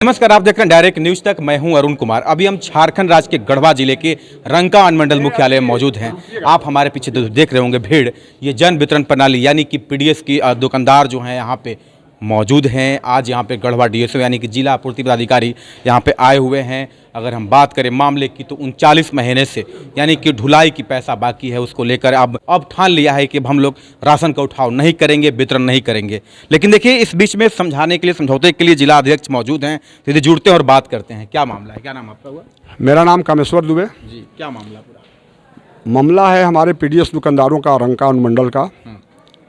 नमस्कार, आप देख रहे हैं डायरेक्ट न्यूज तक। मैं हूं अरुण कुमार। अभी हम झारखंड राज्य के गढ़वा जिले के रंका अनुमंडल मुख्यालय में मौजूद हैं। आप हमारे पीछे देख रहे होंगे भीड़। ये जन वितरण प्रणाली यानी कि पीडीएस की दुकानदार जो हैं यहाँ पे मौजूद हैं। आज यहाँ पे गढ़वा डीएसओ यानी कि जिला आपूर्ति पदाधिकारी यहाँ पे आए हुए हैं। अगर हम बात करें मामले की तो 39 महीने से यानी कि ढुलाई की पैसा बाकी है, उसको लेकर अब ठान लिया है कि अब हम लोग राशन का उठाव नहीं करेंगे, वितरण नहीं करेंगे। लेकिन देखिए, इस बीच में समझाने के लिए, समझौते के लिए जिला अध्यक्ष मौजूद हैं। सीधे जुड़ते हैं और बात करते हैं। क्या मामला है? क्या नाम आपका हुआ? मेरा नाम कामेश्वर दुबे जी। क्या मामला पूरा? मामला है हमारे पीडीएस दुकानदारों का, रंका अनुमंडल का।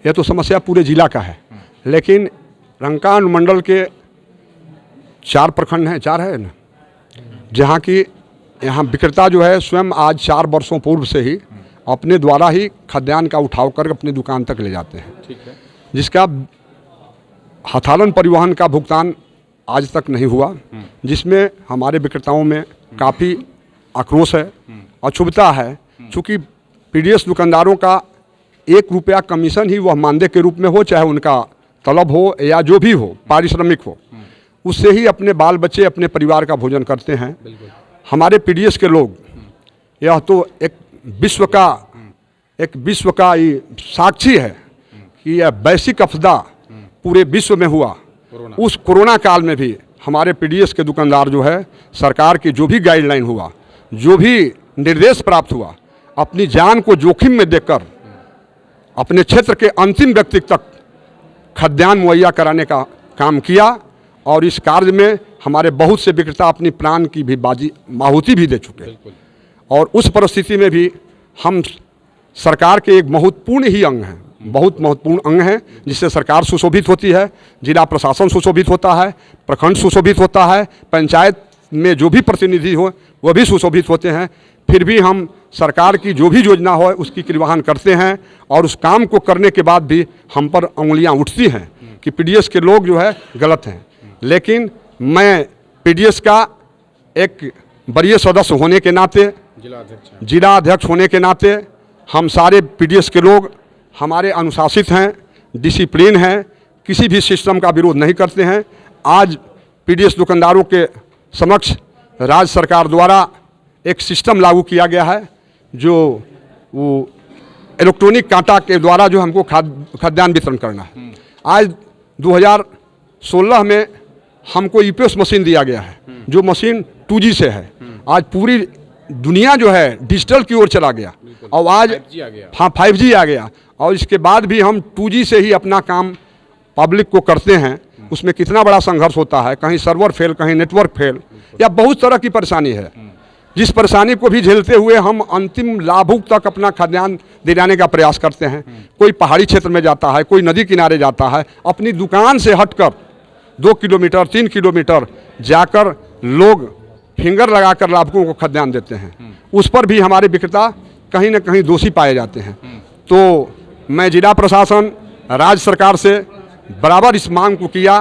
यह तो समस्या पूरे जिला का है, लेकिन रंका अनुमंडल के 4 प्रखंड हैं, 4 है ना, जहाँ की यहाँ विक्रेता जो है स्वयं आज 4 वर्षों पूर्व से ही अपने द्वारा ही खाद्यान्न का उठाव कर अपनी दुकान तक ले जाते हैं। ठीक है। जिसका हथालन परिवहन का भुगतान आज तक नहीं हुआ, जिसमें हमारे विक्रेताओं में काफ़ी आक्रोश है, अक्षुब्धता है। चूँकि पीडीएस दुकानदारों का 1 रुपया कमीशन ही वह मानदेय के रूप में हो, चाहे उनका तलब हो या जो भी हो, पारिश्रमिक हो, उससे ही अपने बाल बच्चे, अपने परिवार का भोजन करते हैं। हमारे पीडीएस के लोग, यह तो एक विश्व का ये साक्षी है कि यह वैश्विक आपदा पूरे विश्व में हुआ। उस कोरोना काल में भी हमारे पीडीएस के दुकानदार जो है, सरकार की जो भी गाइडलाइन हुआ, जो भी निर्देश प्राप्त हुआ, अपनी जान को जोखिम में देकर अपने क्षेत्र के अंतिम व्यक्ति तक खाद्यान्न मुहैया कराने का काम किया। और इस कार्य में हमारे बहुत से विक्रेता अपनी प्राण की भी आहुति भी दे चुके। और उस परिस्थिति में भी हम सरकार के एक महत्वपूर्ण ही अंग हैं, बहुत महत्वपूर्ण अंग हैं, जिससे सरकार सुशोभित होती है, जिला प्रशासन सुशोभित होता है, प्रखंड सुशोभित होता है, पंचायत में जो भी प्रतिनिधि हो वह भी सुशोभित होते हैं। फिर भी हम सरकार की जो भी योजना हो उसकी निर्वहन करते हैं, और उस काम को करने के बाद भी हम पर उंगलियां उठती हैं कि पीडीएस के लोग जो है गलत हैं। लेकिन मैं पीडीएस का एक वरीय सदस्य होने के नाते, जिला अध्यक्ष होने के नाते, हम सारे पीडीएस के लोग हमारे अनुशासित हैं, डिसिप्लिन हैं, किसी भी सिस्टम का विरोध नहीं करते हैं। आज पीडीएस दुकानदारों के समक्ष राज्य सरकार द्वारा एक सिस्टम लागू किया गया है, जो वो इलेक्ट्रॉनिक कांटा के द्वारा जो हमको खाद्यान्न वितरण करना है। आज 2016 में हमको ईपीएस मशीन दिया गया है, जो मशीन 2G से है। आज पूरी दुनिया जो है डिजिटल की ओर चला गया, और आज 5G आ गया। और इसके बाद भी हम 2G से ही अपना काम पब्लिक को करते हैं। उसमें कितना बड़ा संघर्ष होता है, कहीं सर्वर फेल, कहीं नेटवर्क फेल, या बहुत तरह की परेशानी है। जिस परेशानी को भी झेलते हुए हम अंतिम लाभुक तक अपना खाद्यान्न दिलाने का प्रयास करते हैं। कोई पहाड़ी क्षेत्र में जाता है, कोई नदी किनारे जाता है, अपनी दुकान से हटकर 2 किलोमीटर 3 किलोमीटर जाकर लोग फिंगर लगाकर लाभुकों को खाद्यान्न देते हैं। उस पर भी हमारे विक्रेता कहीं न कहीं दोषी पाए जाते हैं। तो मैं जिला प्रशासन, राज्य सरकार से बराबर इस मांग को किया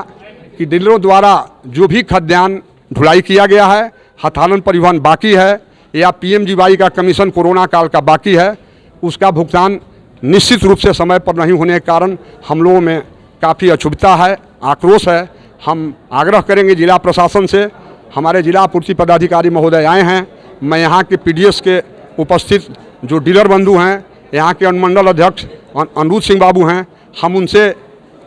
कि डीलरों द्वारा जो भी खाद्यान्न ढुलाई किया गया है, हथालन परिवहन बाकी है, या पीएमजीवाई का कमीशन कोरोना काल का बाकी है, उसका भुगतान निश्चित रूप से समय पर नहीं होने के कारण हम लोगों में काफ़ी अक्षुब्धता है, आक्रोश है। हम आग्रह करेंगे जिला प्रशासन से। हमारे जिला आपूर्ति पदाधिकारी महोदय आए हैं। मैं यहाँ के पीडीएस के उपस्थित जो डीलर बंधु हैं, यहाँ के अनुमंडल अध्यक्ष अनुरुद्ध सिंह बाबू हैं, हम उनसे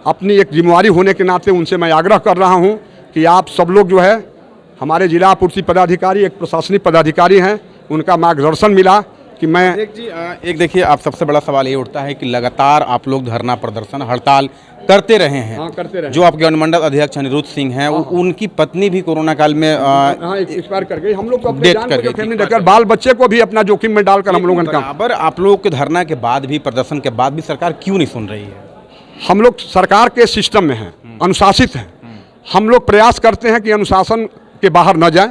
अपनी एक जिम्मेवारी होने के नाते उनसे मैं आग्रह कर रहा हूँ कि आप सब लोग जो है, हमारे जिला आपूर्ति पदाधिकारी एक प्रशासनिक पदाधिकारी हैं, उनका मार्गदर्शन मिला कि मैं एक देखिए, आप सबसे बड़ा सवाल ये उठता है कि लगातार आप लोग धरना प्रदर्शन, हड़ताल करते रहे हैं। हाँ, करते रहे। जो आपके अनुमंडल अध्यक्ष अनुरुद्ध सिंह हैं, उनकी पत्नी भी कोरोना काल में एक्सपायर कर गई। हम लोग तो अपने जान को जोखिम में डालकर, बाल बच्चे को भी अपना जोखिम में डालकर हम लोगों का बराबर। आप लोगों के धरना के बाद भी, प्रदर्शन के बाद भी सरकार क्यों नहीं सुन रही है? हम लोग सरकार के सिस्टम में हैं, अनुशासित हैं। हम लोग प्रयास करते हैं कि अनुशासन के बाहर न जाएं,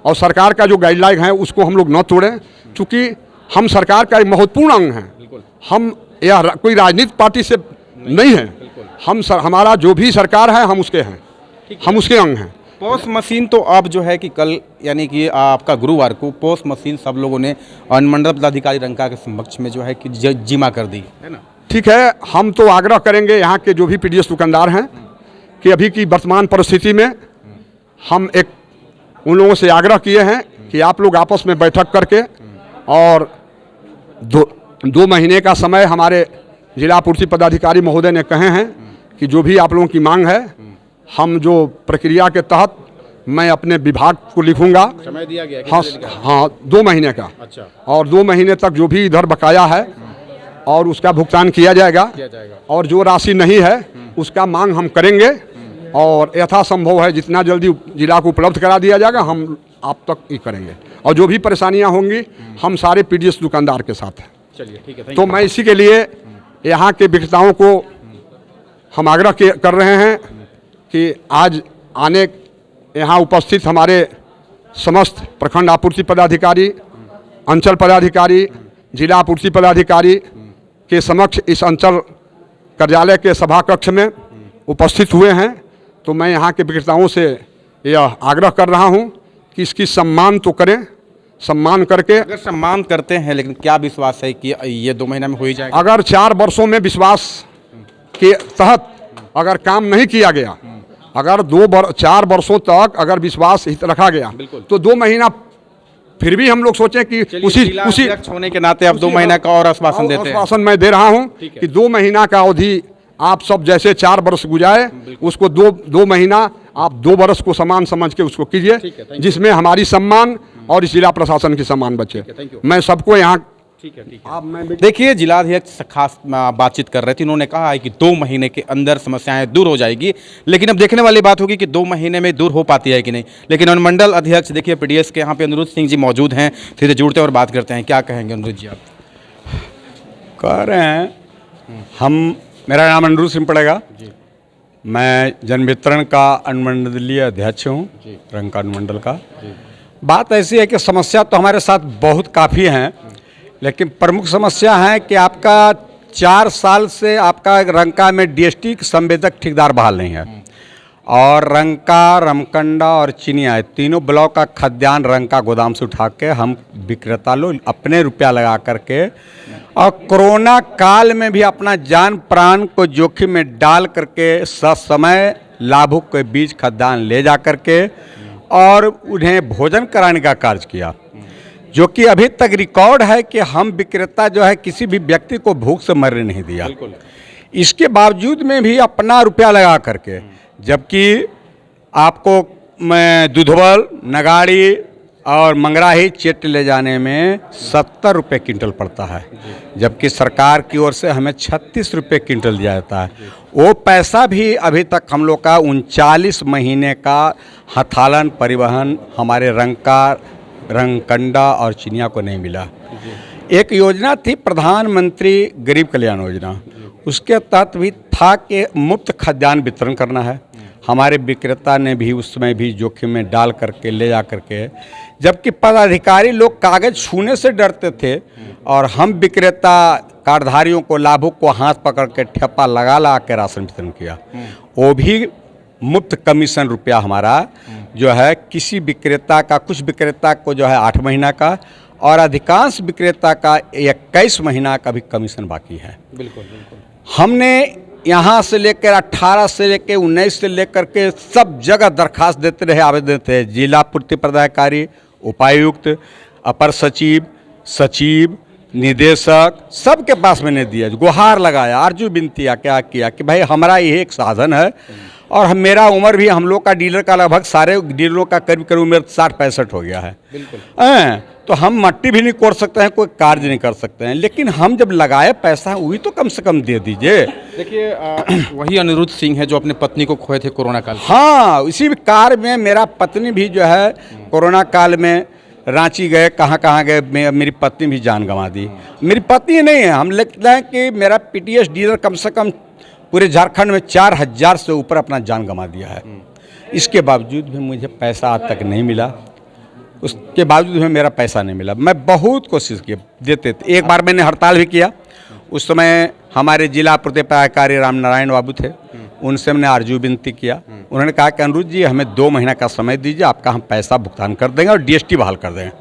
और सरकार का जो गाइडलाइन है उसको हम लोग न तोड़ें। चूँकि हम सरकार का एक महत्वपूर्ण अंग हैं। हम यह कोई राजनीतिक पार्टी से नहीं है। हमारा जो भी सरकार है, हम उसके हैं, हम उसके अंग हैं। पोस मशीन तो अब जो है कि कल यानी कि आपका गुरुवार को पोस मशीन सब लोगों ने अनुमंडल पदाधिकारी रंका के समक्ष में जो है कि जिमा कर दी है ना। ठीक है, हम तो आग्रह करेंगे यहाँ के जो भी पीडीएस दुकानदार हैं कि अभी की वर्तमान परिस्थिति में हम एक उन लोगों से आग्रह किए हैं कि आप लोग आपस में बैठक करके और दो महीने का समय हमारे जिला पूर्ति पदाधिकारी महोदय ने कहे हैं कि जो भी आप लोगों की मांग है हम जो प्रक्रिया के तहत मैं अपने विभाग को लिखूंगा। समय दिया गया हाँ हाँ 2 महीने का। अच्छा। और 2 महीने तक जो भी इधर बकाया है और उसका भुगतान किया जाएगा और जो राशि नहीं है उसका मांग हम करेंगे और यथासंभव है जितना जल्दी जिला को उपलब्ध करा दिया जाएगा हम आप तक ही करेंगे। और जो भी परेशानियां होंगी हम सारे पीडीएस दुकानदार के साथ हैं। चलिए ठीक है। तो मैं इसी के लिए यहाँ के विक्रेताओं को हम आग्रह कर रहे हैं कि आज आने यहाँ उपस्थित हमारे समस्त प्रखंड आपूर्ति पदाधिकारी, अंचल पदाधिकारी, जिला आपूर्ति पदाधिकारी के समक्ष इस अंचल कार्यालय के सभा कक्ष में उपस्थित हुए हैं। तो मैं यहाँ के विक्रेताओं से यह आग्रह कर रहा हूँ कि इसकी सम्मान तो करें, सम्मान करके। अगर सम्मान करते हैं लेकिन क्या विश्वास है कि ये 2 महीने में हो ही जाएगा? अगर 4 वर्षों में विश्वास के तहत अगर काम नहीं किया गया, अगर 4 वर्षों तक अगर विश्वास रखा गया तो 2 महीना फिर भी हम लोग सोचें कि उसी होने के नाते आप 2 महीना का और आश्वासन देते हैं। आश्वासन मैं दे रहा हूं कि 2 महीना का अवधि आप सब जैसे 4 वर्ष गुजारे उसको 2 महीना आप 2 वर्ष को समान समझ के उसको कीजिए, जिसमें हमारी सम्मान और इस जिला प्रशासन की सम्मान बचे। मैं सबको यहाँ ठीक है। देखिए जिलाध्यक्ष खास बातचीत कर रहे थे, उन्होंने कहा है कि 2 महीने के अंदर समस्याएं दूर हो जाएगी, लेकिन अब देखने वाली बात होगी कि 2 महीने में दूर हो पाती है कि नहीं। लेकिन अनुमंडल अध्यक्ष देखिए पीडीएस के यहाँ पे अनिरुद्ध सिंह जी मौजूद हैं, सीधे जुड़ते और बात करते हैं। क्या कहेंगे अनिरुद्ध जी आप? कह रहे हैं मेरा नाम अनिरुद्ध सिंह पड़ेगा जी। मैं जन वितरण का अनुमंडलीय अध्यक्ष हूँ रंका अनुमंडल का। बात ऐसी है कि समस्या तो हमारे साथ बहुत काफ़ी हैं, लेकिन प्रमुख समस्या है कि आपका 4 साल से आपका रंका में डीएसटी संवेदक ठेकेदार बहाल नहीं है और रंका, रमकंडा और चिनिया तीनों ब्लॉक का खाद्यान्न रंका गोदाम से उठा के हम विक्रेता लोग अपने रुपया लगा करके और कोरोना काल में भी अपना जान प्राण को जोखिम में डाल करके ससमय लाभुक के बीच खाद्यान्न ले जा करके और उन्हें भोजन कराने का कार्य किया, जो कि अभी तक रिकॉर्ड है कि हम विक्रेता जो है किसी भी व्यक्ति को भूख से मरने नहीं दिया। इसके बावजूद में भी अपना रुपया लगा करके, जबकि आपको दुधवल, नगाड़ी और मंगराही चेट ले जाने में 70 रुपये क्विंटल पड़ता है, जबकि सरकार की ओर से हमें 36 रुपये क्विंटल दिया जाता है। वो पैसा भी अभी तक हम लोग का 39 महीने का हथालन परिवहन हमारे रंगकंडा और चिनिया को नहीं मिला। एक योजना थी प्रधानमंत्री गरीब कल्याण योजना, उसके तहत भी था कि मुफ्त खाद्यान्न वितरण करना है। हमारे विक्रेता ने भी उसमें भी जोखिम में डाल करके ले जा करके, जबकि पदाधिकारी लोग कागज छूने से डरते थे और हम विक्रेता कार्डधारियों को, लाभुक को हाथ पकड़ के ठेपा लगा के राशन वितरण किया। वो भी मुफ्त कमीशन रुपया हमारा जो है किसी विक्रेता का, कुछ विक्रेता को जो है 8 महीना का और अधिकांश विक्रेता का 21 महीना का भी कमीशन बाकी है। बिल्कुल बिल्कुल। हमने यहाँ से लेकर 18 से लेकर 19 से लेकर के सब जगह दरखास्त देते रहे, आवेदन देते हैं। जिला पूर्ति पदाधिकारी, उपायुक्त, अपर सचिव, सचिव, निदेशक, सबके पास मैंने दिया, गुहार लगाया, आरजू विनती क्या किया कि भाई हमारा ये एक साधन है और मेरा उम्र भी, हम लोग का डीलर का लगभग सारे डीलरों का करीब करीब उम्र 60-65 हो गया है। बिल्कुल। तो हम मट्टी भी नहीं कोड़ सकते हैं, कोई कार्य नहीं कर सकते हैं, लेकिन हम जब लगाए पैसा वही तो कम से कम दे दीजिए। देखिए वही अनिरुद्ध सिंह है जो अपने पत्नी को खोए थे कोरोना काल। हाँ, इसी कार्य में मेरा पत्नी भी जो है कोरोना काल में रांची गए, कहाँ गए, मेरी पत्नी भी जान गंवा दी। मेरी पत्नी नहीं है, हम लगता है कि मेरा पीटीएस डीलर कम से कम पूरे झारखंड में 4000 से ऊपर अपना जान गंवा दिया है। इसके बावजूद भी मुझे पैसा आज तक नहीं मिला, उसके बावजूद भी मेरा पैसा नहीं मिला। मैं बहुत कोशिश की देते थे, एक बार मैंने हड़ताल भी किया। उस समय हमारे जिला पूर्ति पदाधिकारी राम नारायण बाबू थे, उनसे मैंने आरजू विनती किया। उन्होंने कहा कि अनिरुद्ध जी हमें 2 महीना का समय दीजिए, आपका हम पैसा भुगतान कर देंगे और डीएसटी बहाल कर देंगे।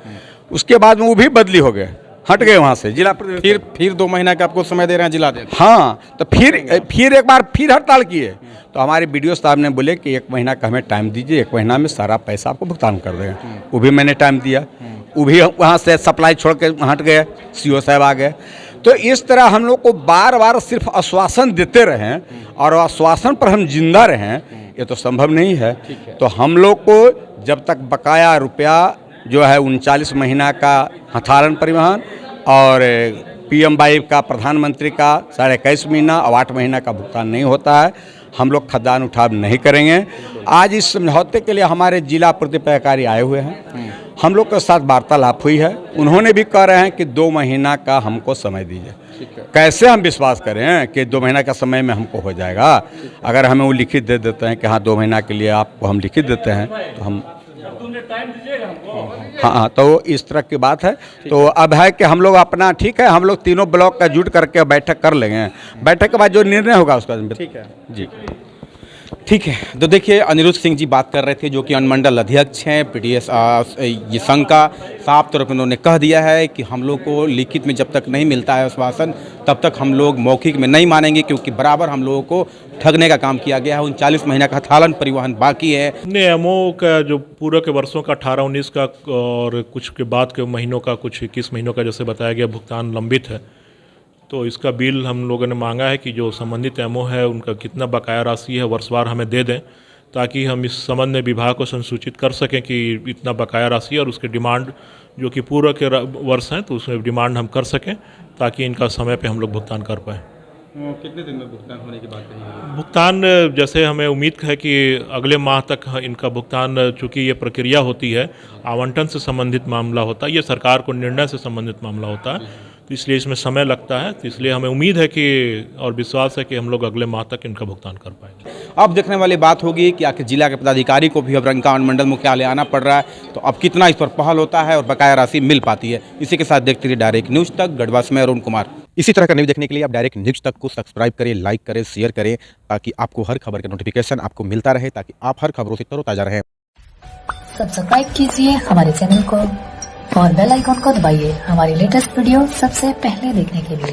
उसके बाद में वो भी बदली हो गए, हट गए वहाँ से जिला परिषद। फिर 2 महीना का आपको समय दे रहे हैं जिला दे। हाँ, तो फिर एक बार फिर हड़ताल किए। तो हमारे बीडीओ साहब ने बोले कि 1 महीना का हमें टाइम दीजिए, 1 महीना में सारा पैसा आपको भुगतान कर देंगे। वो भी मैंने टाइम दिया, वो भी वहाँ से सप्लाई छोड़ के हट गए, सीओ साहब आ गए। तो इस तरह हम लोग को बार बार सिर्फ आश्वासन देते रहें और आश्वासन पर हम जिंदा रहें, ये तो संभव नहीं है। तो हम लोग को जब तक बकाया रुपया जो है 39 महीना का हथारन परिवहन और PMY का प्रधानमंत्री का 21.5 महीना और 8 महीना का भुगतान नहीं होता है, हम लोग खदान उठाव नहीं करेंगे। आज इस समझौते के लिए हमारे जिला प्रतिपदाधिकारी आए हुए हैं, हम लोग के साथ वार्तालाप हुई है। उन्होंने भी कह रहे हैं कि 2 महीना का हमको समय दीजिए। कैसे हम विश्वास करें कि 2 महीना का समय में हमको हो जाएगा? अगर हमें वो लिखित दे देते हैं कि हाँ 2 महीना के लिए आपको हम लिखित देते हैं, तो हम हाँ, तो इस तरह की बात है। तो अब है कि हम लोग अपना ठीक है, हम लोग तीनों ब्लॉक का जुट करके बैठक कर लेंगे। बैठक के बाद जो निर्णय होगा उसका ठीक है जी। ठीक है, तो देखिए अनिरुद्ध सिंह जी बात कर रहे थे, जो कि अनुमंडल अध्यक्ष हैं पीडीएस ये संघ का। साफ तौर पर उन्होंने कह दिया है कि हम लोग को लिखित में जब तक नहीं मिलता है आश्वासन, तब तक हम लोग मौखिक में नहीं मानेंगे, क्योंकि बराबर हम लोगों को ठगने का काम किया गया है। 39 महीना का हथालन परिवहन बाकी है। नियमों का जो पूर्व के वर्षों का 18-19 का और कुछ के बाद के महीनों का, कुछ 21 महीनों का जैसे बताया गया भुगतान लंबित है, तो इसका बिल हम लोगों ने मांगा है कि जो संबंधित एमओ है उनका कितना बकाया राशि है वर्षवार हमें दे दें, ताकि हम इस संबंध में विभाग को संसूचित कर सकें कि इतना बकाया राशि और उसके डिमांड जो कि पूर्व के वर्ष हैं तो उसमें डिमांड हम कर सकें, ताकि इनका समय पे हम लोग भुगतान कर पाएँ। कितने दिन में भुगतान होने की बात है? भुगतान जैसे हमें उम्मीद है कि अगले माह तक इनका भुगतान, चूँकि ये प्रक्रिया होती है, आवंटन से संबंधित मामला होता है, ये सरकार को निर्णय से संबंधित मामला होता है, तो इसलिए इसमें समय लगता है। तो इसलिए हमें उम्मीद है कि और विश्वास है कि हम लोग अगले माह तक इनका भुगतान कर पाएंगे। अब देखने वाली बात होगी कि आखिर जिला के पदाधिकारी को भी अब रंका अनुमंडल मुख्यालय आना पड़ रहा है, तो अब कितना इस पर पहल होता है और बकाया राशि मिल पाती है। इसी के साथ देखते रहिए डायरेक्ट न्यूज़ तक। गढ़वा से मैं अरुण कुमार। इसी तरह का न्यूज़ देखने के लिए आप डायरेक्ट न्यूज़ तक को सब्सक्राइब करें, लाइक करें, शेयर करें, ताकि आपको हर खबर का नोटिफिकेशन आपको मिलता रहे, ताकि आप हर खबरों से तरोताजा रहें। सब्सक्राइब कीजिए हमारे चैनल को और बेल आइकॉन को दबाइए हमारी लेटेस्ट वीडियो सबसे पहले देखने के लिए।